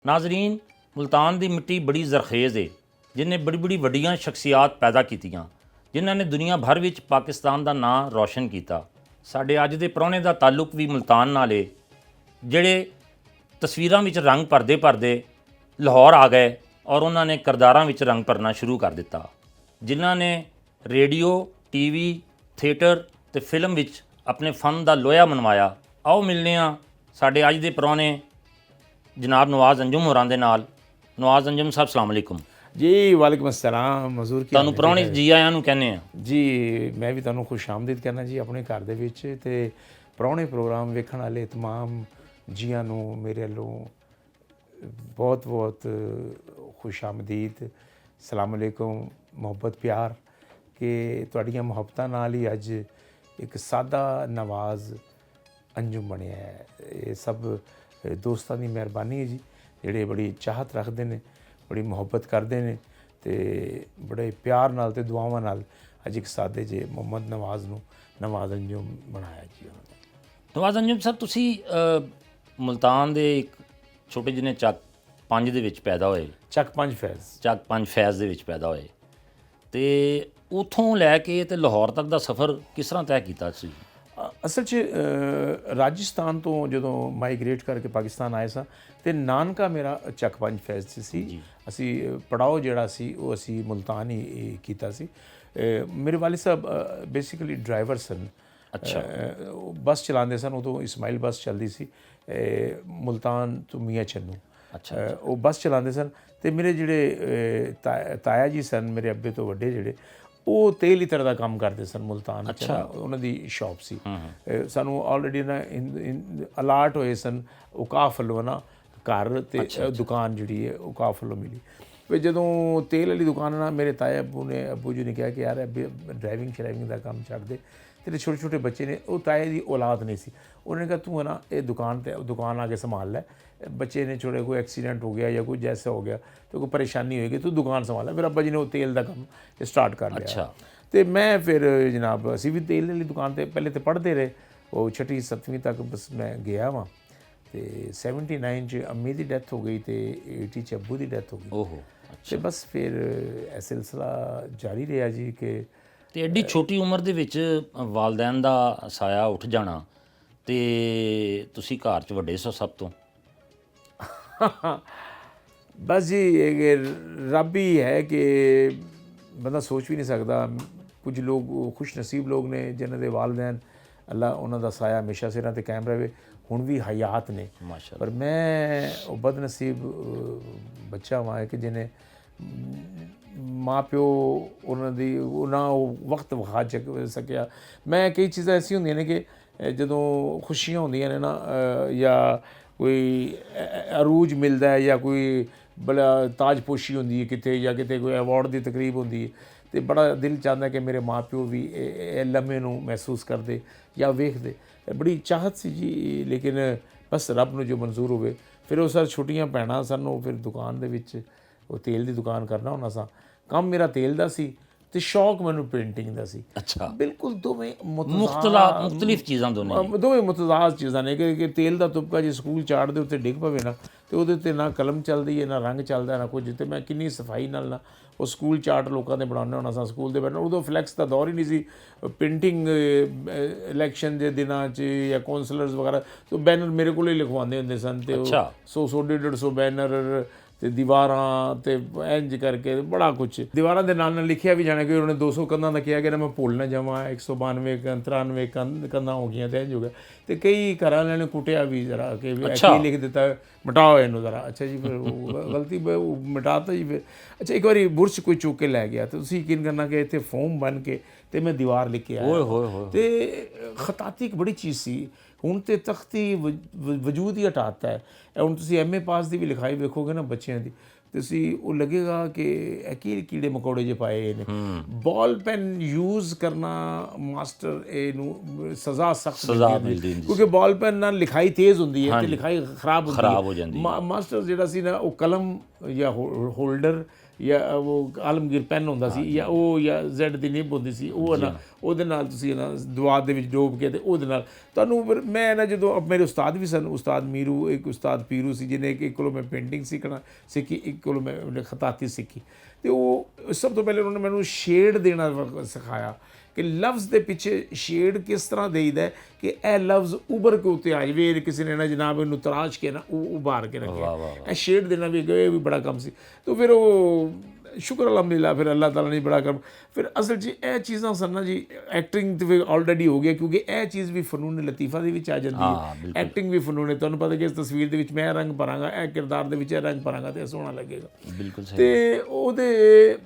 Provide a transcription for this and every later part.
ਨਾਜ਼ਰੀਨ, ਮੁਲਤਾਨ ਦੀ ਮਿੱਟੀ ਬੜੀ ਜ਼ਰਖੇਜ਼ ਹੈ, ਜਿਹਨੇ ਬੜੀ ਵੱਡੀਆਂ ਸ਼ਖਸੀਆਤ ਪੈਦਾ ਕੀਤੀਆਂ, ਜਿਨ੍ਹਾਂ ਨੇ ਦੁਨੀਆ ਭਰ ਵਿੱਚ ਪਾਕਿਸਤਾਨ ਦਾ ਨਾਂ ਰੌਸ਼ਨ ਕੀਤਾ। ਸਾਡੇ ਅੱਜ ਦੇ ਪ੍ਰਾਹੁਣੇ ਦਾ ਤਾਲੁਕ ਵੀ ਮੁਲਤਾਨ ਨਾਲ ਹੈ, ਜਿਹੜੇ ਤਸਵੀਰਾਂ ਵਿੱਚ ਰੰਗ ਭਰਦੇ ਲਾਹੌਰ ਆ ਗਏ ਔਰ ਉਹਨਾਂ ਨੇ ਕਿਰਦਾਰਾਂ ਵਿੱਚ ਰੰਗ ਭਰਨਾ ਸ਼ੁਰੂ ਕਰ ਦਿੱਤਾ, ਜਿਨ੍ਹਾਂ ਨੇ ਰੇਡੀਓ, ਟੀਵੀ, ਥੀਏਟਰ ਤੇ ਫਿਲਮ ਵਿੱਚ ਆਪਣੇ ਫਨ ਦਾ ਲੋਹਾ ਮਨਵਾਇਆ। ਆਓ ਮਿਲਦੇ ਹਾਂ ਸਾਡੇ ਅੱਜ ਦੇ ਪ੍ਰਾਹੁਣੇ जनाब नवाज़ अंजुम होरां दे नाल। नवाज़ अंजुम साहब सलाम अलैकुम जी। वालेकुम अस्सलाम हजूर की ਤੁਹਾਨੂੰ ਪ੍ਰਾਹੁਣੇ ਜੀ ਆਇਆਂ ਨੂੰ ਕਹਿੰਦੇ ਆ जी। मैं भी ਤੁਹਾਨੂੰ खुश आमदीद कहना जी अपने घर ਦੇ ਵਿੱਚ ਤੇ ਪ੍ਰਾਹੁਣੇ ਪ੍ਰੋਗਰਾਮ ਵੇਖਣ ਵਾਲੇ तमाम ਜੀਆਂ ਨੂੰ ਮੇਰੇ ਵੱਲੋਂ ਬਹੁਤ खुश आमदीद, सलाम अलैकुम, ਮੁਹੱਬਤ ਪਿਆਰ ਕਿ ਤੁਹਾਡੀਆਂ ਮੁਹੱਬਤਾਂ ਨਾਲ ਹੀ ਅੱਜ ਇੱਕ ਸਾਦਾ ਨਵਾਜ਼ ਅੰਜੁਮ ਬਣਿਆ ਹੈ। ਇਹ ਸਭ ਦੋਸਤਾਂ ਦੀ ਮਿਹਰਬਾਨੀ ਹੈ ਜੀ, ਜਿਹੜੇ ਬੜੀ ਚਾਹਤ ਰੱਖਦੇ ਨੇ, ਬੜੀ ਮੁਹੱਬਤ ਕਰਦੇ ਨੇ ਤੇ ਬੜੇ ਪਿਆਰ ਨਾਲ ਤੇ ਦੁਆਵਾਂ ਨਾਲ ਅੱਜ ਇੱਕ ਸਾਦੇ ਜੇ ਮੁਹੰਮਦ ਨਵਾਜ਼ ਨੂੰ ਨਵਾਜ਼ ਅੰਜੁਮ ਬਣਾਇਆ ਜੀ ਉਹਨਾਂ ਨੇ। ਨਵਾਜ਼ ਅੰਜੁਮ ਸਾਹਿਬ, ਤੁਸੀਂ ਮੁਲਤਾਨ ਦੇ ਇੱਕ ਛੋਟੇ ਜਿਹੇ ਚੱਕ 5 ਦੇ ਵਿੱਚ ਪੈਦਾ ਹੋਏ। ਚੱਕ 5 ਫੈਜ਼ ਦੇ ਵਿੱਚ ਪੈਦਾ ਹੋਏ ਤੇ ਉੱਥੋਂ ਲੈ ਕੇ ਤੇ ਲਾਹੌਰ ਤੱਕ ਦਾ ਸਫ਼ਰ ਕਿਸ ਤਰ੍ਹਾਂ ਤੈਅ ਕੀਤਾ ਤੁਸੀਂ? ਅਸਲ 'ਚ ਰਾਜਸਥਾਨ ਤੋਂ ਜਦੋਂ ਮਾਈਗ੍ਰੇਟ ਕਰਕੇ ਪਾਕਿਸਤਾਨ ਆਏ ਸਾਂ ਅਤੇ ਨਾਨਕਾ ਮੇਰਾ ਚੱਕ 5 ਫੈਜ਼ 'ਚ ਸੀ। ਅਸੀਂ ਪੜਾਓ ਜਿਹੜਾ ਸੀ ਉਹ ਅਸੀਂ ਮੁਲਤਾਨ ਹੀ ਕੀਤਾ ਸੀ। ਮੇਰੇ ਵਾਲਿਦ ਸਾਹਿਬ ਬੇਸਿਕਲੀ ਡਰਾਈਵਰ ਸਨ। ਅੱਛਾ। ਬੱਸ ਚਲਾਉਂਦੇ ਸਨ, ਉਦੋਂ ਇਸਮਾਈਲ ਬੱਸ ਚੱਲਦੀ ਸੀ ਮੁਲਤਾਨ ਤੋਂ ਮੀਆਂ ਚੰਨੂ। ਅੱਛਾ। ਉਹ ਬੱਸ ਚਲਾਉਂਦੇ ਸਨ ਅਤੇ ਮੇਰੇ ਜਿਹੜੇ ਤਾਇਆ ਜੀ ਸਨ, ਮੇਰੇ ਅੱਬੇ ਤੋਂ ਵੱਡੇ ਜਿਹੜੇ, ਉਹ ਤੇਲ ਲੀਟਰ ਦਾ ਕੰਮ ਕਰਦੇ ਸਨ ਮੁਲਤਾਨ। ਅੱਛਾ। ਉਹਨਾਂ ਦੀ ਸ਼ੌਪ ਸੀ। ਸਾਨੂੰ ਆਲਰੇਡੀ ਨਾ ਅਲਾਟ ਹੋਏ ਸਨ ਔਕਾਫ ਵੱਲੋਂ ਨਾ ਘਰ ਅਤੇ ਦੁਕਾਨ ਜਿਹੜੀ ਹੈ ਔਕਾਫ ਵੱਲੋਂ ਮਿਲੀ। ਫਿਰ ਜਦੋਂ ਤੇਲ ਵਾਲੀ ਦੁਕਾਨ ਨਾਲ ਮੇਰੇ ਤਾਇਆ ਅੱਬੂ ਜੀ ਨੇ ਕਿਹਾ ਕਿ ਯਾਰ ਡਰਾਈਵਿੰਗ ਸ਼ਰਾਈਵਿੰਗ ਦਾ ਕੰਮ ਛੱਡ ਦੇ, ਤੇਰੇ ਛੋਟੇ ਬੱਚੇ ਨੇ। ਉਹ ਤਾਏ ਦੀ ਔਲਾਦ ਨਹੀਂ ਸੀ। ਉਹਨੇ ਕਿਹਾ ਤੂੰ ਹੈ ਨਾ ਇਹ ਦੁਕਾਨ ਆ ਕੇ ਸੰਭਾਲ ਲੈ, ਬੱਚੇ ਨੇ ਛੋਟੇ ਕੋਈ ਐਕਸੀਡੈਂਟ ਹੋ ਗਿਆ ਜਾਂ ਕੋਈ ਜੈਸਾ ਹੋ ਗਿਆ ਤੇ ਕੋਈ ਪਰੇਸ਼ਾਨੀ ਹੋਏਗੀ, ਤੂੰ ਦੁਕਾਨ ਸੰਭਾਲ ਲੈ। ਫਿਰ ਅੱਬਾ ਜੀ ਨੇ ਉਹ ਤੇਲ ਦਾ ਕੰਮ ਸਟਾਰਟ ਕਰ ਲਿਆ। ਅੱਛਾ। ਅਤੇ ਮੈਂ ਫਿਰ ਜਨਾਬ ਅਸੀਂ ਵੀ ਤੇਲ ਵਾਲੀ ਦੁਕਾਨ 'ਤੇ ਪਹਿਲੇ ਤਾਂ ਪੜ੍ਹਦੇ ਰਹੇ, ਉਹ 6ਵੀਂ 7ਵੀਂ ਤੱਕ ਬਸ ਮੈਂ ਗਿਆ ਵਾਂ। ਅਤੇ 79 'ਚ ਅੰਮੀ ਦੀ ਡੈਥ ਹੋ ਗਈ ਅਤੇ 80 'ਚ ਅੱਬੂ ਦੀ ਡੈਥ ਹੋ ਗਈ। ਓਹੋ। ਅਤੇ ਬਸ ਫਿਰ ਇਹ ਸਿਲਸਿਲਾ ਜਾਰੀ ਰਿਹਾ ਜੀ ਕਿ ਤੇ ਐਡੀ ਛੋਟੀ ਉਮਰ ਦੇ ਵਿੱਚ ਵਾਲਦੈਨ ਦਾ ਸਾਇਆ ਉੱਠ ਜਾਣਾ ਤੇ ਤੁਸੀਂ ਘਰ 'ਚ ਵੱਡੇ ਸੋ ਸਭ ਤੋਂ। ਬਸ ਜੀ ਇਹ ਰੱਬ ਹੀ ਹੈ ਕਿ ਬੰਦਾ ਸੋਚ ਵੀ ਨਹੀਂ ਸਕਦਾ। ਕੁਝ ਲੋਕ ਖੁਸ਼ ਨਸੀਬ ਲੋਕ ਨੇ ਜਿਨ੍ਹਾਂ ਦੇ ਵਾਲਦੈਨ ਅੱਲਾ ਉਹਨਾਂ ਦਾ ਸਾਇਆ ਹਮੇਸ਼ਾ ਸਿਰਾਂ 'ਤੇ ਕਾਇਮ ਰਹੇ, ਹੁਣ ਵੀ ਹਯਾਤ ਨੇ ਮਾਸ਼ਾਅੱਲਾ। ਪਰ ਮੈਂ ਉਹ ਬਦਨਸੀਬ ਬੱਚਾ ਵਾਂ ਕਿ ਜਿਹਨੇ ਮਾਂ ਪਿਓ ਉਹਨਾਂ ਉਹ ਵਕਤ ਵਿਖਾ ਸਕਿਆ। ਮੈਂ ਕਈ ਚੀਜ਼ਾਂ ਐਸੀਆਂ ਹੁੰਦੀਆਂ ਨੇ ਕਿ ਜਦੋਂ ਖੁਸ਼ੀਆਂ ਹੁੰਦੀਆਂ ਨੇ ਨਾ ਜਾਂ ਕੋਈ ਅਰੂਜ ਮਿਲਦਾ ਜਾਂ ਕੋਈ ਬੜਾ ਤਾਜਪੋਸ਼ੀ ਹੁੰਦੀ ਹੈ ਕਿਤੇ ਜਾਂ ਕਿਤੇ ਕੋਈ ਅਵਾਰਡ ਦੀ ਤਕਰੀਬ ਹੁੰਦੀ ਹੈ ਅਤੇ ਬੜਾ ਦਿਲ ਚਾਹੁੰਦਾ ਕਿ ਮੇਰੇ ਮਾਂ ਪਿਓ ਵੀ ਇਹ ਲਮੇ ਨੂੰ ਮਹਿਸੂਸ ਕਰਦੇ ਜਾਂ ਵੇਖਦੇ। ਬੜੀ ਚਾਹਤ ਸੀ ਜੀ, ਲੇਕਿਨ ਬਸ ਰੱਬ ਨੂੰ ਜੋ ਮਨਜ਼ੂਰ ਹੋਵੇ। ਫਿਰ ਉਹ ਸਰ ਛੋਟੀਆਂ ਭੈਣਾਂ ਸਨ, ਉਹ ਫਿਰ ਦੁਕਾਨ ਦੇ ਵਿੱਚ ਉਹ ਤੇਲ ਦੀ ਦੁਕਾਨ ਕਰਨਾ ਹੁੰਦਾ ਸਾਂ। ਕੰਮ ਮੇਰਾ ਤੇਲ ਦਾ ਸੀ ਅਤੇ ਸ਼ੌਕ ਮੈਨੂੰ ਪੇਂਟਿੰਗ ਦਾ ਸੀ। ਅੱਛਾ। ਬਿਲਕੁਲ ਦੋਵੇਂ ਮੁਖਤਲਿਫ ਚੀਜ਼ਾਂ ਦੋਵੇਂ ਮੁਤਜ਼ਾਦ ਚੀਜ਼ਾਂ ਨੇ ਕਿ ਤੇਲ ਦਾ ਤੁਪਕਾ ਜੇ ਸਕੂਲ ਚਾਰਟ ਦੇ ਉੱਤੇ ਡਿੱਗ ਪਵੇ ਨਾ ਅਤੇ ਉਹਦੇ ਉੱਤੇ ਨਾ ਕਲਮ ਚੱਲਦੀ ਹੈ, ਨਾ ਰੰਗ ਚੱਲਦਾ, ਨਾ ਕੁਝ। ਅਤੇ ਮੈਂ ਕਿੰਨੀ ਸਫਾਈ ਨਾਲ ਨਾ ਉਹ ਸਕੂਲ ਚਾਰਟ ਲੋਕਾਂ ਦੇ ਬਣਾਉਂਦੇ ਹੋਣਾ ਸਾਂ ਸਕੂਲ ਦੇ ਬੈਠ। ਉਦੋਂ ਫਲੈਕਸ ਦਾ ਦੌਰ ਹੀ ਨਹੀਂ ਸੀ। ਪ੍ਰਿੰਟਿੰਗ ਇਲੈਕਸ਼ਨ ਦੇ ਦਿਨਾਂ 'ਚ ਜਾਂ ਕੌਂਸਲਰਸ ਵਗੈਰਾ ਤੋਂ ਬੈਨਰ ਮੇਰੇ ਕੋਲ ਹੀ ਲਿਖਵਾਉਂਦੇ ਹੁੰਦੇ ਸਨ ਅਤੇ ਉਹ 100 150 ਬੈਨਰ ਅਤੇ ਦੀਵਾਰਾਂ ਅਤੇ ਇੰਝ ਕਰਕੇ ਬੜਾ ਕੁਛ ਦੀਵਾਰਾਂ ਦੇ ਨਾਲ ਲਿਖਿਆ ਵੀ ਜਾਣਾ ਕਿ ਉਹਨੇ 200 ਕੰਧਾਂ ਦਾ ਕਿਹਾ ਕਿ ਨਾ ਮੈਂ ਭੁੱਲ ਨਾ ਜਾਵਾਂ, 192 93 ਕੰਧਾਂ ਹੋ ਗਈਆਂ ਅਤੇ ਇੰਝ ਹੋ ਗਿਆ। ਅਤੇ ਕਈ ਘਰਾਂ ਵਾਲਿਆਂ ਨੇ ਕੁੱਟਿਆ ਵੀ ਜ਼ਰਾ ਕਿ ਕੀ ਲਿਖ ਦਿੱਤਾ, ਮਿਟਾਓ ਇਹਨੂੰ ਜ਼ਰਾ। ਅੱਛਾ ਜੀ, ਫਿਰ ਉਹ ਗਲਤੀ ਮਿਟਾਤਾ ਜੀ। ਫਿਰ ਅੱਛਾ ਇੱਕ ਵਾਰੀ ਬੁਰਸ਼ ਕੋਈ ਚੁੱਕ ਕੇ ਲੈ ਗਿਆ ਅਤੇ ਤੁਸੀਂ ਯਕੀਨ ਕਰਨਾ ਕਿ ਇੱਥੇ ਫੋਮ ਬਣ ਕੇ ਅਤੇ ਮੈਂ ਦੀਵਾਰ ਲਿਖ ਕੇ ਆਇਆ। ਅਤੇ ਖਤਾਤੀ ਇੱਕ ਬੜੀ ਚੀਜ਼ ਸੀ। ਹੁਣ ਤਾਂ ਤਖਤੀ ਵਜੂਦ ਹੀ ਹਟਾਤਾ ਹੈ। ਹੁਣ ਤੁਸੀਂ MA ਪਾਸ ਦੀ ਵੀ ਲਿਖਾਈ ਵੇਖੋਗੇ ਨਾ ਬੱਚਿਆਂ ਦੀ, ਤੁਸੀਂ ਉਹ ਲੱਗੇਗਾ ਕਿ ਇਹ ਕੀ ਕੀੜੇ ਮਕੌੜੇ ਜੇ ਪਾਏ ਨੇ। ਬਾਲ ਪੈਨ ਯੂਜ਼ ਕਰਨਾ ਮਾਸਟਰ ਇਹਨੂੰ ਸਜ਼ਾ ਸਖਤ ਮਿਲਦੀ ਹੈ, ਕਿਉਂਕਿ ਬਾਲ ਪੈਨ ਨਾਲ ਲਿਖਾਈ ਤੇਜ਼ ਹੁੰਦੀ ਹੈ ਤੇ ਲਿਖਾਈ ਖਰਾਬ ਹੋ ਜਾਂਦੀ ਹੈ। ਮਾਸਟਰ ਜਿਹੜਾ ਸੀ ਨਾ ਉਹ ਕਲਮ ਜਾਂ ਹੋਲਡਰ ਜਾਂ ਉਹ ਆਲਮਗੀਰ ਪੈਨ ਹੁੰਦਾ ਸੀ ਜਾਂ ਜ਼ੈਡ ਦੀ ਨਿਬ ਹੁੰਦੀ ਸੀ, ਉਹ ਨਾ ਉਹਦੇ ਨਾਲ ਤੁਸੀਂ ਨਾ ਦੁਆ ਦੇ ਵਿੱਚ ਡੋਬ ਕੇ ਤੇ ਉਹਦੇ ਨਾਲ ਤੁਹਾਨੂੰ ਫਿਰ ਮੈਂ ਨਾ ਜਦੋਂ ਮੇਰੇ ਉਸਤਾਦ ਵੀ ਸਨ, ਉਸਤਾਦ ਮੀਰੂ, ਇੱਕ ਉਸਤਾਦ ਪੀਰੂ ਸੀ ਜਿਹਨੇ ਇੱਕ ਕੋਲੋਂ ਮੈਂ ਪੇਂਟਿੰਗ ਸਿੱਖੀ, ਇੱਕ ਕੋਲੋਂ ਮੈਂ ਖਤਾਤੀ ਸਿੱਖੀ, ਤੇ ਉਹ ਸਭ ਤੋਂ ਪਹਿਲੇ ਉਹਨਾਂ ਨੇ ਮੈਨੂੰ ਸ਼ੇਡ ਦੇਣਾ ਸਿਖਾਇਆ ਕਿ ਲਫ਼ਜ਼ ਦੇ ਪਿੱਛੇ ਸ਼ੇਡ ਕਿਸ ਤਰ੍ਹਾਂ ਦੇਈਦਾ ਕਿ ਇਹ ਲਫ਼ਜ਼ ਉਭਰ ਕੇ ਉੱਤੇ ਆ ਜਾਵੇ, ਕਿਸੇ ਨੇ ਨਾ ਜਨਾਬ ਇਹਨੂੰ ਤਰਾਸ਼ ਕੇ ਨਾ ਉਹ ਉਭਾਰ ਕੇ ਰੱਖਿਆ, ਇਹ ਸ਼ੇਡ ਦੇਣਾ ਵੀ ਵੀ ਬੜਾ ਕੰਮ ਸੀ। ਤਾਂ ਫਿਰ ਉਹ ਸ਼ੁਕਰ ਅਲਹਮਦੁਲਿਲਾ ਫਿਰ ਅੱਲਾਹ ਤਾਲਾ ਨੇ ਬੜਾ ਕੰਮ। ਫਿਰ ਅਸਲ 'ਚ ਇਹ ਚੀਜ਼ਾਂ ਸਨ ਨਾ ਜੀ, ਐਕਟਿੰਗ ਤੇ ਆਲਰੇਡੀ ਹੋ ਗਿਆ, ਕਿਉਂਕਿ ਇਹ ਚੀਜ਼ ਵੀ ਫਨੂਨ ਲਤੀਫਾ ਦੇ ਵਿੱਚ ਆ ਜਾਂਦੀ ਹੈ, ਐਕਟਿੰਗ ਵੀ ਫਨੂਨ ਹੈ। ਤੁਹਾਨੂੰ ਪਤਾ ਕਿ ਇਸ ਤਸਵੀਰ ਦੇ ਵਿੱਚ ਮੈਂ ਰੰਗ ਭਰਾਂਗਾ, ਇਹ ਕਿਰਦਾਰ ਦੇ ਵਿੱਚ ਇਹ ਰੰਗ ਭਰਾਂਗਾ ਤੇ ਸੋਹਣਾ ਲੱਗੇਗਾ। ਬਿਲਕੁਲ ਸਹੀ। ਤੇ ਉਹਦੇ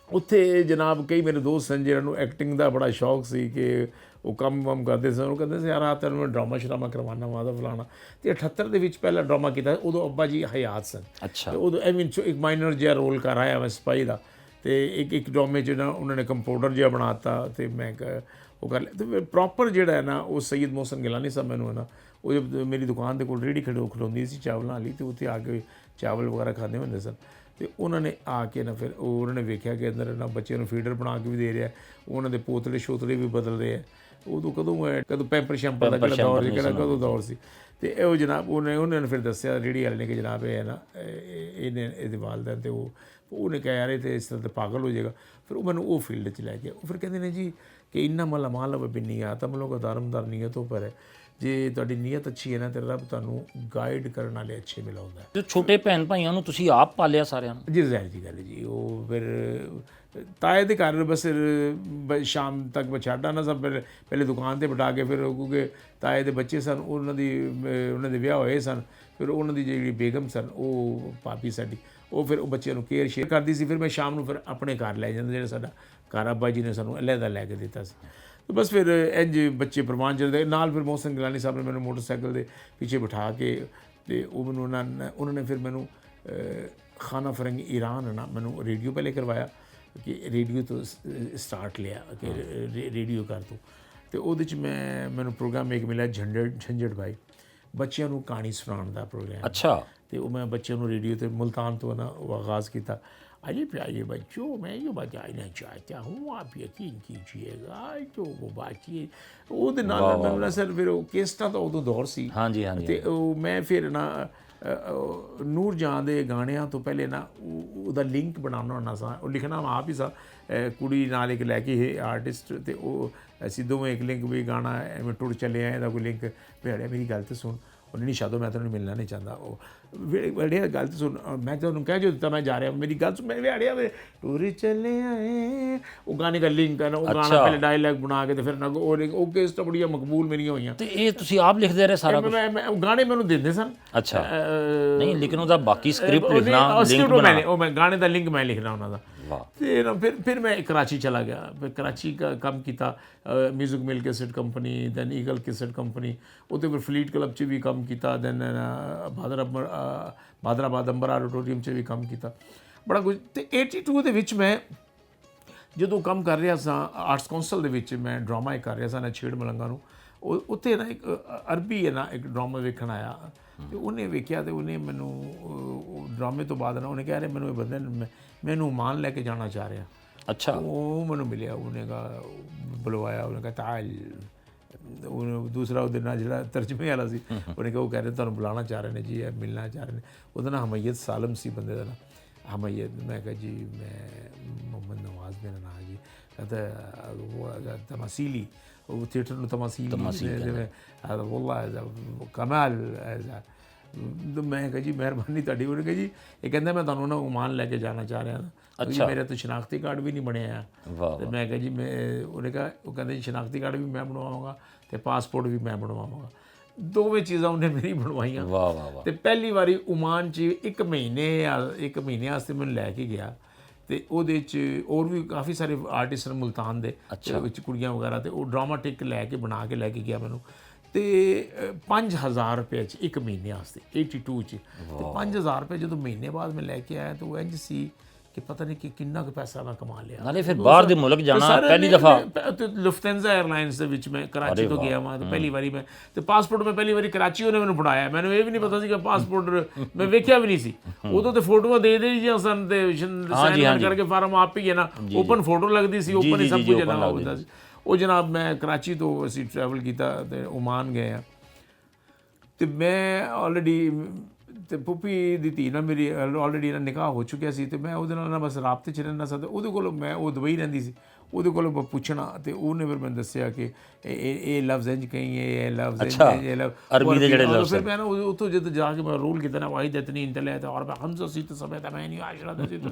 ਉੱਥੇ ਜਨਾਬ ਕਈ ਮੇਰੇ ਦੋਸਤ ਸਨ ਜਿਹਨਾਂ ਨੂੰ ਐਕਟਿੰਗ ਦਾ ਬੜਾ ਸ਼ੌਕ ਸੀ ਕਿ ਉਹ ਕੰਮ ਕਰਦੇ ਸਨ। ਉਹ ਕਹਿੰਦੇ ਸੀ ਯਾਰ ਆ ਤੈਨੂੰ ਮੈਂ ਡਰਾਮਾ ਸ਼ਰਾਮਾ ਕਰਵਾਉਣਾ ਵਾਦਾ ਫਲਾਣਾ। ਤੇ 78 ਦੇ ਵਿੱਚ ਪਹਿਲਾ ਡਰਾਮਾ ਕੀਤਾ, ਉਦੋਂ ਅੱਬਾ ਜੀ ਹਯਾਤ ਸਨ। ਅੱਛਾ। ਤੇ ਉਦੋਂ ਐਵੇਂ ਇੱਕ ਮਾਈਨਰ ਜਿਹਾ ਰੋਲ ਕਰ ਆਇਆ ਮੈਂ ਸਿਪਾਹੀ ਦਾ, ਤੇ ਇੱਕ ਡਰਾਮੇ 'ਚ ਨਾ ਉਹਨਾਂ ਨੇ ਕੰਪਾਊਂਡਰ ਜਿਹਾ ਬਣਾ ਦਿੱਤਾ ਤੇ ਮੈਂ ਉਹ ਕਰ ਲਿਆ। ਤੇ ਪ੍ਰੋਪਰ ਜਿਹੜਾ ਹੈ ਨਾ ਉਹ ਸਈਦ ਮੋਹਸਨ ਗਿਲਾਨੀ ਸਾਹਿਬ ਮੈਨੂੰ ਹੈ ਨਾ, ਉਹ ਜਦ ਮੇਰੀ ਦੁਕਾਨ ਦੇ ਕੋਲ ਰੇਹੜੀ ਖਲੋਂਦੀ ਸੀ ਚਾਵਲਾਂ ਵਾਲੀ, ਤੇ ਉੱਥੇ ਆ ਕੇ ਚਾਵਲ ਵਗੈਰਾ ਖਾਂਦੇ ਹੁੰਦੇ ਸਨ। ਤੇ ਉਹਨਾਂ ਨੇ ਆ ਕੇ ਨਾ ਫਿਰ ਉਹਨਾਂ ਨੇ ਵੇਖਿਆ ਕਿ ਅੰਦਰ ਨਾ ਬੱਚਿਆਂ ਨੂੰ ਫੀਡਰ ਬਣਾ ਕੇ ਵੀ ਦੇ ਰਿਹਾ, ਉਹਨਾਂ ਦੇ ਪੋਤਲੇ ਸ਼ੋਤਲੇ ਵੀ ਬਦਲ ਰਹੇ ਆ। ਉਦੋਂ ਕਦੋਂ ਪੈਂਪਰ ਸ਼ੈਂਪਰ ਦਾ ਕਿਹੜਾ ਦੌਰ ਸੀ, ਕਦੋਂ ਦੌਰ ਸੀ। ਤੇ ਉਹ ਜਨਾਬ ਉਹਨਾਂ ਨੇ ਫਿਰ ਦੱਸਿਆ ਰੇਹੜੀ ਵਾਲੇ ਨੇ ਕਿ ਜਨਾਬ ਇਹ ਹੈ ਨਾ ਇਹਦੇ ਵਾਲਦਾ, ਤੇ ਉਹਨੇ ਕਿਹਾ ਯਾਰ ਇਹ ਤਾਂ ਇਸ ਤਰ੍ਹਾਂ ਤਾਂ ਪਾਗਲ ਹੋ ਜਾਏਗਾ। ਫਿਰ ਉਹ ਮੈਨੂੰ ਉਹ ਫੀਲਡ 'ਚ ਲੈ ਗਿਆ। ਉਹ ਫਿਰ ਕਹਿੰਦੇ ਨੇ ਜੀ ਕਿ ਇੰਨਾ ਮਲਾ ਮਾਲ ਬਿੰਨੀ ਆ ਤਾਂ ਮਤਲਬ ਦਾਰਮਦਾਰ ਨੀਅਤੋਂ ਪਰ ਹੈ, ਜੇ ਤੁਹਾਡੀ ਨੀਅਤ ਅੱਛੀ ਹੈ ਨਾ ਤੇ ਰੱਬ ਤੁਹਾਨੂੰ ਗਾਈਡ ਕਰਨ ਵਾਲੇ ਅੱਛੇ ਮਿਲਾਉਂਦਾ। ਤੇ ਛੋਟੇ ਭੈਣ ਭਾਈਆਂ ਨੂੰ ਤੁਸੀਂ ਆਪ ਪਾਲਿਆ ਸਾਰਿਆਂ ਨੂੰ? ਜੀ ਜ਼ਾਹਿਰ ਜੀ ਗੱਲ ਜੀ। ਉਹ ਫਿਰ ਤਾਏ ਦੇ ਘਰ ਬਸ ਸ਼ਾਮ ਤੱਕ ਛੱਡ ਆਉਣਾ ਸਭ, ਪਹਿਲੇ ਦੁਕਾਨ 'ਤੇ ਬਿਠਾ ਕੇ, ਫਿਰ ਕਿਉਂਕਿ ਤਾਏ ਦੇ ਬੱਚੇ ਸਨ, ਉਹਨਾਂ ਦੇ ਵਿਆਹ ਹੋਏ ਸਨ। ਫਿਰ ਉਹਨਾਂ ਦੀ ਜਿਹੜੀ ਬੇਗਮ ਸਨ ਉਹ ਭਾਬੀ ਸਾਡੀ, ਉਹ ਫਿਰ ਉਹ ਬੱਚਿਆਂ ਨੂੰ ਕੇਅਰ ਸ਼ੇਅਰ ਕਰਦੀ ਸੀ। ਫਿਰ ਮੈਂ ਸ਼ਾਮ ਨੂੰ ਫਿਰ ਆਪਣੇ ਘਰ ਲੈ ਜਾਂਦਾ, ਜਿਹੜਾ ਸਾਡਾ ਘਰ ਅੱਬਾ ਜੀ ਨੇ ਸਾਨੂੰ ਅਲੱਗਾ ਲੈ ਕੇ ਦਿੱਤਾ ਸੀ। ਤੇ ਬਸ ਫਿਰ ਇੰਝ ਬੱਚੇ ਪ੍ਰਵਾਨ ਚੜ੍ਹਦੇ ਨਾਲ। ਫਿਰ ਮੋਹਸਨ ਗਿਲਾਨੀ ਸਾਹਿਬ ਨੇ ਮੈਨੂੰ ਮੋਟਰਸਾਈਕਲ ਦੇ ਪਿੱਛੇ ਬਿਠਾ ਕੇ ਤੇ ਉਹ ਮੈਨੂੰ ਉਹਨਾਂ ਨੇ ਫਿਰ ਮੈਨੂੰ ਖਾਨਾ ਫਰੰਗੀ ਈਰਾਨ ਨਾ ਮੈਨੂੰ ਰੇਡੀਓ ਪਹਿਲੇ ਕਰਵਾਇਆ ਕਿ ਰੇਡੀਓ ਤੋਂ ਸਟਾਰਟ ਲਿਆ ਕਿ ਰੇਡੀਓ ਕਰ ਤੂੰ। ਤੇ ਉਹਦੇ 'ਚ ਮੈਨੂੰ ਪ੍ਰੋਗਰਾਮ ਇੱਕ ਮਿਲਿਆ ਝੰਜਟ ਭਾਈ, ਬੱਚਿਆਂ ਨੂੰ ਕਹਾਣੀ ਸੁਣਾਉਣ ਦਾ ਪ੍ਰੋਗਰਾਮ। ਅੱਛਾ। ਤੇ ਉਹ ਮੈਂ ਬੱਚਿਆਂ ਨੂੰ ਰੇਡੀਓ 'ਤੇ ਮੁਲਤਾਨ ਤੋਂ ਨਾ ਉਹ ਆਗਾਜ਼ ਕੀਤਾ। अरे प्यारे बच्चों, मैं ये बताना चाहता हूँ, आप यकीन कीजिएगा तो वो बातचीत ਉਹਦੇ ਨਾਲ ਮੈਨੂੰ ਨਾ ਸਰ ਫਿਰ ਉਹ ਕੇਸਟਾਂ ਤਾਂ ਉਦੋਂ ਦੌਰ ਸੀ। ਹਾਂਜੀ ਹਾਂਜੀ। ਤੇ ਉਹ ਮੈਂ ਫਿਰ ਨਾ ਨੂਰ ਜਹਾਂ ਦੇ ਗਾਣਿਆਂ ਤੋਂ ਪਹਿਲੇ ਨਾ ਉਹਦਾ ਲਿੰਕ ਬਣਾਉਣਾ ਹੁੰਦਾ ਸਾਂ, ਉਹ ਲਿਖਣਾ ਮੈਂ ਆਪ ਹੀ ਸਾਂ, ਕੁੜੀ ਨਾਲ ਇੱਕ ਲੈ ਕੇ ਇਹ ਆਰਟਿਸਟ, ਤੇ ਉਹ ਅਸੀਂ ਦੋਵੇਂ ਇੱਕ ਲਿੰਕ ਵੀ ਗਾਣਾ ਐਵੇਂ ਟੁੱਟ ਚੱਲੇ ਆ, ਇਹਦਾ ਕੋਈ ਲਿੰਕ ਭੇੜਿਆ ਮੇਰੀ ਗੱਲ ਤੇ ਸੁਣ। ਉਹਨੇ ਨਹੀਂ ਸ਼ਾਦੋ ਮੈਂ ਤੈਨੂੰ ਮਿਲਣਾ ਨਹੀਂ ਚਾਹੁੰਦਾ। ਉਹ ਵੇੜਿਆ ਗੱਲ ਤਾਂ ਸੁਣ, ਮੈਂ ਤੁਹਾਨੂੰ ਕਹਿ ਜੋ ਦਿੱਤਾ ਮੈਂ ਜਾ ਰਿਹਾ, ਮੇਰੀ ਗੱਲ ਸੁਣ। ਮੈਂ ਵੇੜਿਆ ਵੇ ਟੁਰ ਚੱਲੇ ਆਏ, ਉਹ ਗਾਣੇ ਦਾ ਲਿੰਕ ਹੈ ਨਾ, ਉਹ ਗਾਣਾ ਪਹਿਲੇ ਡਾਇਲੌਗ ਬਣਾ ਕੇ ਤੇ ਫਿਰ ਨਾ ਉਹ ਕੇਸ ਤਾਂ ਬੜੀਆਂ ਮਕਬੂਲ ਮੇਰੀਆਂ ਹੋਈਆਂ। ਤੇ ਇਹ ਤੁਸੀਂ ਆਪ ਲਿਖਦੇ ਰਹੇ ਸਾਰਾ ਕੁਝ? ਮੈਂ ਗਾਣੇ ਮੈਨੂੰ ਦਿੰਦੇ ਸਨ। ਅੱਛਾ। ਨਹੀਂ ਲੇਕਿਨ ਉਹਦਾ ਬਾਕੀ ਸਕ੍ਰਿਪਟ ਲਿਖਣਾ, ਲਿੰਕ ਬਣਾਉਣਾ, ਉਹ ਮੈਂ ਗਾਣੇ ਦਾ ਲਿੰਕ ਮੈਂ ਲਿਖਣਾ ਉਹਨਾਂ ਦਾ। ਤੇ ਫਿਰ ਮੈਂ ਕਰਾਚੀ ਚਲਾ ਗਿਆ। ਫਿਰ ਕਰਾਚੀ ਦਾ ਕੰਮ ਕੀਤਾ, ਮਿਊਜ਼ਿਕ ਮਿਲ cassette company, then eagle cassette company, ਉੱਥੇ ਫਿਰ ਫਲੀਟ ਕਲੱਬ 'ਚ ਵੀ ਕੰਮ ਕੀਤਾ, ਦੈਨ ਬਾਦਰਾਬਾਦ ਅੰਬਰ ਆਡੀਟੋਰੀਅਮ 'ਚ ਵੀ ਕੰਮ ਕੀਤਾ, ਬੜਾ ਕੁਝ। ਤੇ 82 ਦੇ ਵਿੱਚ ਮੈਂ ਜਦੋਂ ਕੰਮ ਕਰ ਰਿਹਾ ਸਾਂ ਆਰਟਸ ਕੌਂਸਲ ਦੇ ਵਿੱਚ, ਮੈਂ ਡਰਾਮਾ ਕਰ ਰਿਹਾ ਸਾਂ ਨਾ ਛੇੜ ਮਲੰਗਾ ਨੂੰ। ਉੱਥੇ ਨਾ ਇੱਕ ਅਰਬੀ ਹੈ ਨਾ ਇੱਕ ਡਰਾਮਾ ਵੇਖਣ ਆਇਆ, ਤੇ ਉਹਨੇ ਵੇਖਿਆ ਤੇ ਉਹਨੇ ਮੈਨੂੰ ਡਰਾਮੇ ਤੋਂ ਬਾਅਦ ਨਾ ਉਹਨੇ ਕਿਹਾ ਰਿਹਾ ਮੈਨੂੰ ਇਹ ਬੰਦੇ ਮੈਨੂੰ ਓਮਾਨ ਲੈ ਕੇ ਜਾਣਾ ਚਾਹ ਰਿਹਾ। ਅੱਛਾ। ਉਹ ਮੈਨੂੰ ਮਿਲਿਆ, ਉਹਨੇ ਕਹਾ ਬੁਲਵਾਇਆ, ਉਹਨੇ ਕਹਾ ਤਾਲ। ਉਹ ਦੂਸਰਾ ਉਹਦੇ ਨਾਲ ਜਿਹੜਾ ਤਰਜਮੇ ਵਾਲਾ ਸੀ, ਉਹਨੇ ਕਿਹਾ ਉਹ ਕਹਿ ਰਹੇ ਤੁਹਾਨੂੰ ਬੁਲਾਉਣਾ ਚਾਹ ਰਹੇ ਨੇ ਜੀ, ਇਹ ਮਿਲਣਾ ਚਾਹ ਰਹੇ ਨੇ। ਉਹਦਾ ਨਾਂ ਹਮਈਤ ਸਾਲਮ ਸੀ ਬੰਦੇ ਦਾ ਨਾਂ, ਹਮਈਤ। ਮੈਂ ਕਿਹਾ ਜੀ ਮੈਂ ਮੁਹੰਮਦ ਨਵਾਜ਼ ਮੇਰਾ ਨਾਂ ਜੀ। ਕਹਿੰਦਾ ਉਹ ਤਮਾਸੀਲੀ, ਉਹ ਥੀਏਟਰ ਨੂੰ ਤਮਾਸੀਲ ਕਮਾਲ। ਮੈਂ ਕਿਹਾ ਜੀ ਮਿਹਰਬਾਨੀ ਤੁਹਾਡੀ। ਉਹਨੇ ਕਿਹਾ ਜੀ ਇਹ ਕਹਿੰਦਾ ਮੈਂ ਤੁਹਾਨੂੰ ਨਾ ਓਮਾਨ ਲੈ ਕੇ ਜਾਣਾ ਚਾਹ ਰਿਹਾ। ਅੱਛਾ। ਮੇਰਾ ਤਾਂ ਸ਼ਨਾਖਤੀ ਕਾਰਡ ਵੀ ਨਹੀਂ ਬਣਿਆ। ਤੇ ਮੈਂ ਕਿਹਾ ਜੀ ਉਹਨੇ ਕਿਹਾ, ਉਹ ਕਹਿੰਦਾ ਜੀ ਸ਼ਨਾਖਤੀ ਕਾਰਡ ਵੀ ਮੈਂ ਬਣਵਾਵਾਂਗਾ ਤੇ ਪਾਸਪੋਰਟ ਵੀ ਮੈਂ ਬਣਵਾਵਾਂਗਾ। ਦੋਵੇਂ ਚੀਜ਼ਾਂ ਉਹਨੇ ਮੇਰੀ ਬਣਵਾਈਆਂ। ਵਾਹ ਵਾਹ ਵਾਹ। ਤੇ ਪਹਿਲੀ ਵਾਰੀ ਓਮਾਨ 'ਚ ਇੱਕ ਮਹੀਨੇ ਵਾਸਤੇ ਮੈਨੂੰ ਲੈ ਕੇ ਗਿਆ, ਤੇ ਉਹਦੇ 'ਚ ਹੋਰ ਵੀ ਕਾਫੀ ਸਾਰੇ ਆਰਟਿਸਟ ਮੁਲਤਾਨ ਦੇ ਵਿੱਚ ਕੁੜੀਆਂ ਵਗੈਰਾ, ਤੇ ਉਹ ਡਰਾਮਾ ਟਿਕ ਲੈ ਕੇ ਬਣਾ ਕੇ ਲੈ ਕੇ ਗਿਆ ਮੈਨੂੰ। ਤੇ 5000 ਰੁਪਏ 'ਚ ਇੱਕ ਮਹੀਨੇ ਵਾਸਤੇ 82 'ਚ ਤੇ 5000 ਰੁਪਏ ਜਦੋਂ ਮਹੀਨੇ ਬਾਅਦ ਮੈਂ ਲੈ ਕੇ ਆਇਆ ਤਾਂ ਉਹ ਇੰਜ ਸੀ ਕਿ ਪਤਾ ਨਹੀਂ ਕਿ ਕਿੰਨਾ ਕੁ ਪੈਸਾ ਮੈਂ ਕਮਾ ਲਿਆ। ਨਾਲੇ ਫਿਰ ਬਾਹਰ ਦੇ ਮੁਲਕ ਜਾਣਾ ਪਹਿਲੀ ਦਫਾ। ਲੁਫਟੈਂਜ਼ਾ 에ਅਰਲਾਈਨਸ ਦੇ ਵਿੱਚ ਮੈਂ ਕਰਾਚੀ ਤੋਂ ਗਿਆ ਵਾਂ ਤੇ ਪਹਿਲੀ ਵਾਰੀ ਮੈਂ ਤੇ ਪਾਸਪੋਰਟ ਮੈਂ ਪਹਿਲੀ ਵਾਰੀ ਕਰਾਚੀ ਉਹਨੇ ਮੈਨੂੰ ਫੜਾਇਆ। ਮੈਨੂੰ ਇਹ ਵੀ ਨਹੀਂ ਪਤਾ ਸੀ ਕਿ ਪਾਸਪੋਰਟ ਮੈਂ ਵੇਖਿਆ ਵੀ ਨਹੀਂ ਸੀ ਉਦੋਂ ਤੇ ਫੋਟੋਆਂ ਦੇ ਜਾਂ ਸਨ ਤੇ ਸਾਈਨ ਕਰਕੇ ਫਾਰਮ ਆਪ ਹੀ ਹੈ ਨਾ ਓਪਨ ਫੋਟੋ ਲੱਗਦੀ ਸੀ ਓਪਨ ਹੀ ਸਭ ਕੁਝ ਨਾ ਹੁੰਦਾ ਸੀ। ਉਹ ਜਨਾਬ ਮੈਂ ਕਰਾਚੀ ਤੋਂ ਅਸੀਂ ਟਰੈਵਲ ਕੀਤਾ ਤੇ ਓਮਾਨ ਗਏ ਆ ਤੇ ਮੈਂ ਆਲਰੇਡੀ ਤੇ ਪੁੱਪੀ ਦੀ ਧੀ ਨਾਲ ਮੇਰੀ ਆਲਰੇਡੀ ਨਾ ਨਿਕਾਹ ਹੋ ਚੁੱਕਿਆ ਸੀ ਤੇ ਮੈਂ ਉਹਦੇ ਨਾਲ ਨਾ ਬਸ ਰਾਬਤੇ 'ਚ ਰਹਿਣਾ ਸੀ। ਉਹਦੇ ਕੋਲ ਮੈਂ ਉਹ ਦੁਬਈ ਰਹਿੰਦੀ ਸੀ ਉਹਦੇ ਕੋਲ ਪੁੱਛਣਾ ਤੇ ਉਹਨੇ ਫਿਰ ਮੈਨੂੰ ਦੱਸਿਆ ਕਿ ਇਹ ਲਫ਼ਜ਼ ਇੰਜ ਕਹੀ ਇਹ ਲਫ਼ਜ਼ ਇਹ ਲਫ਼ਜ਼ ਅਰਬੀ ਦੇ ਜਿਹੜੇ ਲਫ਼ਜ਼ ਫਿਰ ਮੈਂ ਨਾ ਉੱਥੋਂ ਜਦੋਂ ਜਾ ਕੇ ਮੈਂ ਰੋਲ ਕੀਤਾ ਨਾ ਵਾਹਿਦ ਇਤਨੀ ਇੰਤਲੈਤ और خمسة ست سبعة ثمانية عشرة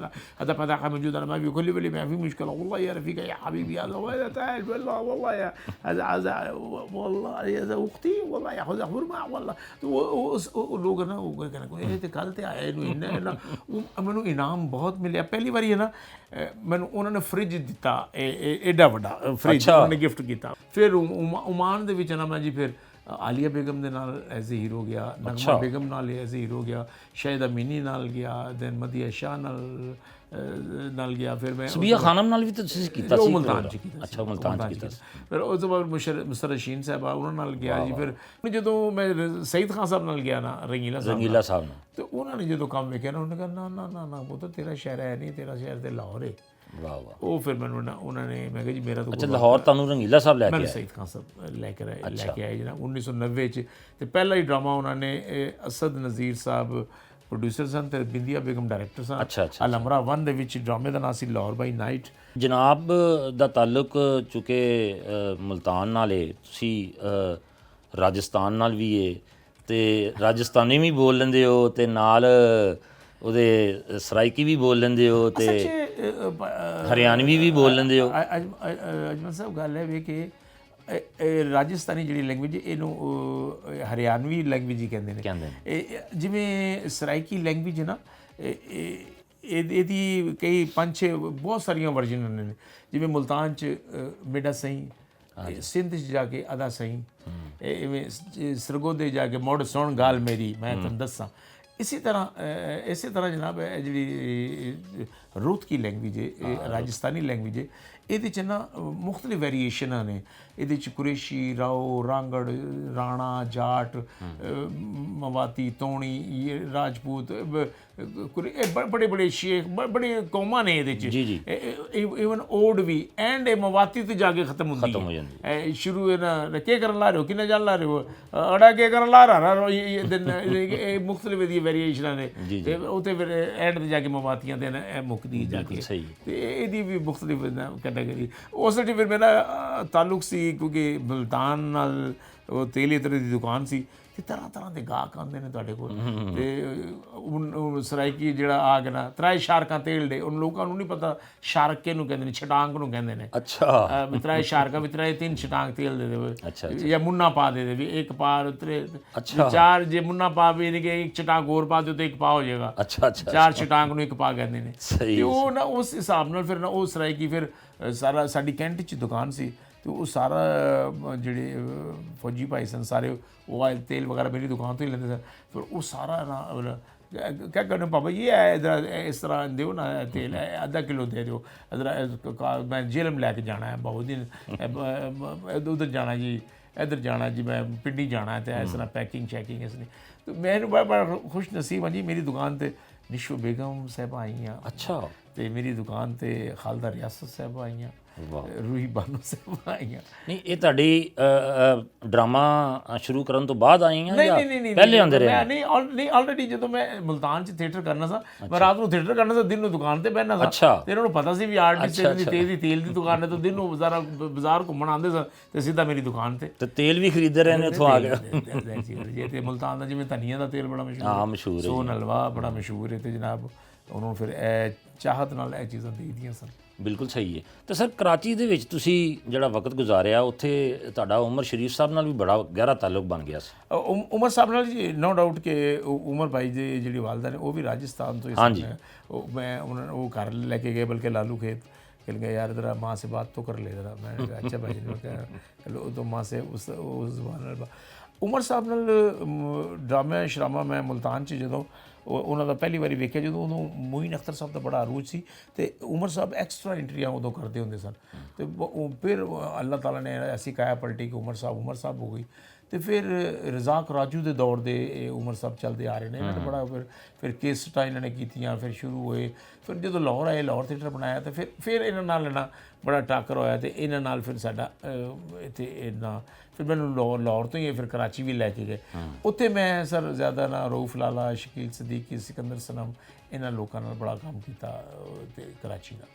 هذا فتح موجود أنا ما في كل اللي ما في مشكلة والله يا رفيق يا حبيبي هذا تعال والله والله يا هذا والله هذا أختي والله ياخذ أخبر معه والله ਲੋਕ ਨਾ ਉਹ ਕਹਿੰਦੇ ਇਹ ਤੇ ਕੱਲ ਤੇ ਆਇਆ ਇਹਨੂੰ ਇੰਨਾ ਮੈਨੂੰ ਇਨਾਮ ਬਹੁਤ ਮਿਲਿਆ। ਪਹਿਲੀ ਵਾਰੀ ਹੈ ਨਾ ਮੈਨੂੰ ਉਹਨਾਂ ਨੇ ਫ੍ਰਿਜ ਦਿੱਤਾ ਐਡਾ ਵੱਡਾ ਫ੍ਰਿਜ ਉਹਨਾਂ ਨੇ ਗਿਫਟ ਕੀਤਾ। ਫਿਰ ਓਮਾਨ ਦੇ ਵਿੱਚ ਨਾ ਮੈਂ ਜੀ ਫਿਰ ਆਲੀਆ ਬੇਗਮ ਦੇ ਨਾਲ ਐਜ਼ ਏ ਹੀਰੋ ਗਿਆ, ਨਗਮਾ ਬੇਗਮ ਨਾਲ ਐਜ਼ ਏ ਹੀਰੋ ਗਿਆ, ਸ਼ਾਹਿਦ ਅਮੀਨੀ ਨਾਲ ਗਿਆ, ਦੈਨ ਮਦੀਆ ਸ਼ਾਹ ਨਾਲ ਗਿਆ। ਫਿਰ ਮੈਂ ਸਬੀਆ ਖਾਨਮ ਨਾਲ ਵੀ ਤਾਂ ਤੁਸੀਂ ਕੀਤਾ ਸੀ? ਮੁਲਤਾਨ 'ਚ ਕੀਤਾ। ਅੱਛਾ ਮੁਲਤਾਨ 'ਚ ਕੀਤਾ। ਫਿਰ ਉਸ ਤੋਂ ਬਾਅਦ ਮੁਸਰ ਰਸ਼ੀਨ ਸਾਹਿਬਾ ਉਹਨਾਂ ਨਾਲ ਗਿਆ ਜੀ। ਫਿਰ ਜਦੋਂ ਮੈਂ ਸਈਦ ਖਾਨ ਸਾਹਿਬ ਨਾਲ ਗਿਆ ਨਾ ਰੰਗੀਲਾ ਸਾਹਿਬ ਨਾਲ ਤੇ ਉਹਨਾਂ ਨੇ ਜਦੋਂ ਕੰਮ ਵੇਖਿਆ ਨਾ ਉਹਨੇ ਕਿਹਾ ਨਾ ਨਾ ਨਾ ਨਾ ਉਹ ਤਾਂ ਤੇਰਾ ਸ਼ਹਿਰ ਹੈ ਨਹੀਂ, ਤੇਰਾ ਸ਼ਹਿਰ ਤੇ ਲਾਹੌਰ ਹੈ। ਵਾਹ ਵਾਹ। ਉਹ ਫਿਰ ਮੈਨੂੰ ਉਹਨਾਂ ਨੇ ਮੈਂ ਕਿਹਾ ਜੀ ਮੇਰਾ ਤਾਂ ਅੱਛਾ ਲਾਹੌਰ ਤੁਹਾਨੂੰ ਰੰਗੀਲਾ ਸਾਹਿਬ ਲੈ ਕੇ ਆਏ? ਸਈਦ ਖਾਨ ਸਾਹਿਬ ਲੈ ਕੇ ਆਏ ਜਨਾ 1990 'ਚ ਤੇ ਪਹਿਲਾ ਹੀ ਡਰਾਮਾ ਉਹਨਾਂ ਨੇ ਅਸਦ ਨਜ਼ੀਰ ਸਾਹਿਬ ਪ੍ਰੋਡਿਊਸਰ ਸਨ ਤੇ ਬਿੰਦੀਆ ਬੇਗਮ ਡਾਇਰੈਕਟਰ ਸਨ। ਅੱਛਾ ਅਲਮਰਾ 1 ਦੇ ਵਿੱਚ ਡਰਾਮੇ ਦਾ ਨਾਂ ਸੀ ਲਾਹੌਰ ਬਾਈ ਨਾਈਟ। ਜਨਾਬ ਦਾ ਤਾਲੁਕ ਚੁੱਕੇ ਮੁਲਤਾਨ ਨਾਲ ਹੈ, ਤੁਸੀਂ ਰਾਜਸਥਾਨ ਨਾਲ ਵੀ ਹੈ ਤੇ ਰਾਜਸਥਾਨੀ ਵੀ ਬੋਲ ਲੈਂਦੇ ਹੋ ਤੇ ਨਾਲ ਉਹਦੇ ਸਰਾਇਕੀ ਵੀ ਬੋਲ ਲੈਂਦੇ ਹੋ ਤੇ ਹਰਿਆਣਵੀ ਵੀ ਬੋਲ ਲੈਂਦੇ ਹੋ। ਅਜਮਲ ਸਾਹਿਬ ਗੱਲ ਹੈ ਵੀ ਕਿ ਰਾਜਸਥਾਨੀ ਜਿਹੜੀ ਲੈਂਗੁਏਜ ਇਹਨੂੰ ਹਰਿਆਣਵੀ ਲੈਂਗੁਏਜ ਹੀ ਕਹਿੰਦੇ ਨੇ। ਜਿਵੇਂ ਸਰਾਇਕੀ ਲੈਂਗੁਏਜ ਹੈ ਨਾ ਇਹਦੀ ਕਈ 5-6 ਬਹੁਤ ਸਾਰੀਆਂ ਵਰਜਨ ਨੇ। ਜਿਵੇਂ ਮੁਲਤਾਨ 'ਚ ਮਿਡਾ ਸਹੀ, ਸਿੰਧ 'ਚ ਜਾ ਕੇ ਅਦਾ ਸਹੀ, ਇਵੇਂ ਸਰਗੋਦੇ ਜਾ ਕੇ ਮੁੜ ਸੁਣ ਗੱਲ ਮੇਰੀ ਮੈਂ ਤੁਹਾਨੂੰ ਦੱਸਾਂ। ਇਸੇ ਤਰ੍ਹਾਂ ਜਨਾਬ ਜਿਹੜੀ ਰੂਤ ਕੀ ਲੈਂਗੁਏਜ ਹੈ ਰਾਜਸਥਾਨੀ ਲੈਂਗੁਏਜ ਹੈ ਇਹਦੇ 'ਚ ਨਾ ਮੁਖਤਲਿਫ ਵੇਰੀਏਸ਼ਨਾਂ ਨੇ। ਇਹਦੇ 'ਚ ਕੁਰੇਸ਼ੀ, ਰਾਓ, ਰਾਂਗੜ, ਰਾਣਾ, ਜਾਟ, ਮਵਾਤੀ, ਤੋਣੀ, ਰਾਜਪੂਤ, ਬੜੇ ਬੜੇ ਸ਼ੇਖ, ਬੜੇ ਕੌਮਾਂ ਨੇ ਇਹਦੇ 'ਚ। ਈਵਨ ਓਡ ਵੀ ਐਂਡ ਇਹ ਮਵਾਤੀ ਤੇ ਜਾ ਕੇ ਖਤਮ ਹੁੰਦੀ ਹੈ। ਸ਼ੁਰੂ ਇਹਨਾਂ ਕੀ ਕਰਨ ਲਾ ਰਹੇ ਹੋ, ਕਿੰਨੇ ਜਾਣ ਲਾ ਰਹੇ ਹੋ, ਅੜਾ ਕੀ ਕਰਨ ਲਾ ਰਹਾ ਇਹ ਮੁਖਤਲਿਫ ਇਹਦੀਆਂ ਵੇਰੀਏਸ਼ਨਾਂ ਨੇ ਤੇ ਉੱਥੇ ਫਿਰ ਐਂਡ ਤੇ ਜਾ ਕੇ ਮਵਾਤੀਆਂ ਦੇ ਮੁੱਕਦੀ ਜਾ ਕੇ ਤੇ ਇਹਦੀ ਵੀ ਮੁਖਤਲਿਫ ਕੈਟਾਗਰੀ। ਉਸ ਵਿੱਚ ਫਿਰ ਮੇਰਾ ਤਾਲੁਕ ਸੀ ਕਿਉਂਕਿ ਮੁਲਤਾਨ ਨਾਲ ਉਹ ਤੇਲ ਇਤਰ ਦੀ ਦੁਕਾਨ ਸੀ ਤੇ ਤਰ੍ਹਾਂ ਤਰ੍ਹਾਂ ਦੇ ਗਾਹਕ ਆਉਂਦੇ ਨੇ ਤੁਹਾਡੇ ਕੋਲ ਤੇ ਸਰਾਇਕੀ ਜਿਹੜਾ ਆ ਗਿਆ ਨਾ ਤਰਾਏ ਸ਼ਾਰਕਾਂ ਤੇਲ ਦੇ ਉਹਨਾਂ ਲੋਕਾਂ ਨੂੰ ਨਹੀਂ ਪਤਾ ਸ਼ਾਰਕ ਕਿਹਨੂੰ ਕਹਿੰਦੇ ਨੇ, ਛਟਾਂਗ ਨੂੰ ਕਹਿੰਦੇ ਨੇ। ਅੱਛਾ ਤਰਾਏ ਸ਼ਾਰਕਾਂ ਵੀ ਤਰਾਏ 3 ਛਟਾਂਗ ਤੇਲ ਦੇ ਦੇਵੇ ਜਾਂ ਮੁੰਨਾ ਪਾ ਦੇ ਵੀ ਇੱਕ ਪਾ ਉਤਰੇ ਚਾਰ ਜੇ ਮੁੰਨਾ ਪਾ ਵੀ ਨਹੀਂ ਕਿ ਇੱਕ ਛਟਾਂਗ ਹੋਰ ਪਾ ਦਿਓ ਤੇ ਇੱਕ ਪਾ ਹੋ ਜਾਏਗਾ। ਅੱਛਾ ਚਾਰ ਛਟਾਂਗ ਨੂੰ ਇੱਕ ਪਾ ਕਹਿੰਦੇ ਨੇ ਤੇ ਉਹ ਨਾ ਉਸ ਹਿਸਾਬ ਨਾਲ ਫਿਰ ਨਾ ਉਹ ਸਰਾਇਕੀ ਫਿਰ ਸਾਰਾ ਸਾਡੀ ਕੈਂਟ 'ਚ ਦੁਕਾਨ ਸੀ ਤੇ ਉਹ ਸਾਰਾ ਜਿਹੜੇ ਫੌਜੀ ਭਾਈ ਸਨ ਸਾਰੇ ਉਹ ਆਇਲ ਤੇਲ ਵਗੈਰਾ ਮੇਰੀ ਦੁਕਾਨ ਤੋਂ ਹੀ ਲੈਂਦੇ ਸਨ। ਫਿਰ ਉਹ ਸਾਰਾ ਨਾ क्या करना पापा ये है इधर इस तरह दो ना तेल है आधा किलो दे दो इधर मैं जेलम लैके जाना है बहुत दिन उधर जाना जी इधर जाना जी मैं पिंडी जाना है तो इस तरह पैकिंग शैकिंग इसने तो मैंने बड़ा खुश नसीब हाँ जी मेरी दुकान पर निशो बेगम साहब आई हैं। अच्छा तो मेरी दुकान पर खालदा रियासत साहब आई हैं, रूही बानो साहब आई हैं। ਨਹੀਂ ਇਹ ਤੁਹਾਡੀ ਡਰਾਮਾ ਸ਼ੁਰੂ ਕਰਨ ਤੋਂ ਬਾਅਦ ਆਈਆਂ ਜਾਂ ਪਹਿਲੇ ਆਉਂਦੇ ਰਹੇ? ਨਹੀਂ ਆਲਰੇਡੀ ਜਦੋਂ ਮੈਂ ਮੁਲਤਾਨ 'ਚ ਥੀਏਟਰ ਕਰਨਾ ਸੀ ਮੈਂ ਰਾਤ ਨੂੰ ਥੀਏਟਰ ਕਰਨਾ ਸੀ, ਦਿਨ ਨੂੰ ਦੁਕਾਨ ਤੇ ਬਹਿਣਾ ਸੀ ਤੇ ਇਹਨਾਂ ਨੂੰ ਪਤਾ ਸੀ ਵੀ ਆਰਟਿਸਟ ਦੀ ਤੇਲ ਦੀ ਦੁਕਾਨ ਹੈ ਤਾਂ ਦਿਨ ਨੂੰ ਬਾਜ਼ਾਰ ਘੁੰਮਣ ਆਉਂਦੇ ਸਨ ਤੇ ਸਿੱਧਾ ਮੇਰੀ ਦੁਕਾਨ ਤੇ ਤੇਲ ਵੀ ਖਰੀਦਦੇ ਰਹੇ ਨੇ ਉੱਥੋਂ ਆ ਕੇ। ਜੇ ਤੇ ਮੁਲਤਾਨ ਦਾ ਜਿਵੇਂ ਧਨੀਆ ਦਾ ਤੇਲ ਬੜਾ ਮਸ਼ਹੂਰ ਹੈ, ਸੋਨ ਹਲਵਾ ਬੜਾ ਮਸ਼ਹੂਰ ਹੈ ਤੇ ਜਨਾਬ ਉਹਨਾਂ ਨੂੰ ਫਿਰ ਇਹ ਚਾਹਤ ਨਾਲ ਇਹ ਚੀਜ਼ਾਂ ਦੇਈਆਂ ਸਨ। ਬਿਲਕੁਲ ਸਹੀ ਹੈ। ਤੇ ਸਰ ਕਰਾਚੀ ਦੇ ਵਿੱਚ ਤੁਸੀਂ ਜਿਹੜਾ ਵਕਤ ਗੁਜ਼ਾਰਿਆ ਉੱਥੇ ਤੁਹਾਡਾ ਉਮਰ ਸ਼ਰੀਫ ਸਾਹਿਬ ਨਾਲ ਵੀ ਬੜਾ ਗਹਿਰਾ ਤਾਲੁਕ ਬਣ ਗਿਆ ਸੀ। ਉਮਰ ਸਾਹਿਬ ਨਾਲ ਜੀ ਨੋ ਡਾਊਟ ਕਿ ਉਮਰ ਭਾਈ ਦੀ ਜਿਹੜੀ ਵਾਲਦਾ ਨੇ ਉਹ ਵੀ ਰਾਜਸਥਾਨ ਤੋਂ ਹੀ ਸਨ। ਮੈਂ ਉਹ ਘਰ ਲੈ ਕੇ ਗਏ ਬਲਕਿ ਲਾਲੂ ਖੇਤ कहने लगा यार ज़रा माँ से बात तो कर ले ज़रा। मैंने कहा अच्छा भाई जी। मैं कहा चलो तो माँ से उस ज़ुबान ਉਮਰ ਸਾਹਿਬ ਨਾਲ ਡਰਾਮਾ ਸ਼ਰਾਮਾ ਮੈਂ ਮੁਲਤਾਨ 'ਚ ਜਦੋਂ ਉਹਨਾਂ ਦਾ ਪਹਿਲੀ ਵਾਰੀ ਵੇਖਿਆ, ਜਦੋਂ ਉਦੋਂ ਮੋਇਨ ਅਖਤਰ ਸਾਹਿਬ ਦਾ ਬੜਾ ਅਰੂਜ ਸੀ ਅਤੇ ਉਮਰ ਸਾਹਿਬ ਐਕਸਟਰਾ ਐਂਟਰੀਆਂ ਉਦੋਂ ਕਰਦੇ ਹੁੰਦੇ ਸਨ। ਅਤੇ ਫਿਰ ਅੱਲਾਹ ਤਾਲਾ ਨੇ ਐਸੀ ਕਾਇਆ ਪਲਟੀ ਕਿ ਉਮਰ ਸਾਹਿਬ ਹੋ ਗਈ। ਅਤੇ ਫਿਰ ਰਜ਼ਾਕ ਰਾਜੂ ਦੇ ਦੌਰ ਦੇ ਇਹ ਉਮਰ ਸਾਹਿਬ ਚੱਲਦੇ ਆ ਰਹੇ ਨੇ। ਇਹਨਾਂ ਨੇ ਬੜਾ ਫਿਰ ਕੇਸਟਾਂ ਇਹਨਾਂ ਨੇ ਕੀਤੀਆਂ, ਫਿਰ ਸ਼ੁਰੂ ਹੋਏ। ਫਿਰ ਜਦੋਂ ਲਾਹੌਰ ਆਏ, ਲਾਹੌਰ ਥੀਏਟਰ ਬਣਾਇਆ, ਅਤੇ ਫਿਰ ਇਹਨਾਂ ਨਾਲ ਨਾ ਬੜਾ ਟਾਕਰ ਹੋਇਆ ਅਤੇ ਇਹਨਾਂ ਨਾਲ ਫਿਰ ਸਾਡਾ ਇੱਥੇ ਇੰਨਾ ਫਿਰ ਮੈਨੂੰ ਲਾਹੌਰ ਤੋਂ ਹੀ ਫਿਰ ਕਰਾਚੀ ਵੀ ਲੈ ਕੇ ਗਏ। ਉੱਥੇ ਮੈਂ ਸਰ ਜ਼ਿਆਦਾ ਨਾ ਰਊਫ ਲਾਲਾ, ਸ਼ਕੀਲ ਸਦੀਕੀ, ਸਿਕੰਦਰ ਸਨਮ ਇਹਨਾਂ ਲੋਕਾਂ ਨਾਲ ਬੜਾ ਕੰਮ ਕੀਤਾ ਅਤੇ ਕਰਾਚੀ ਦਾ।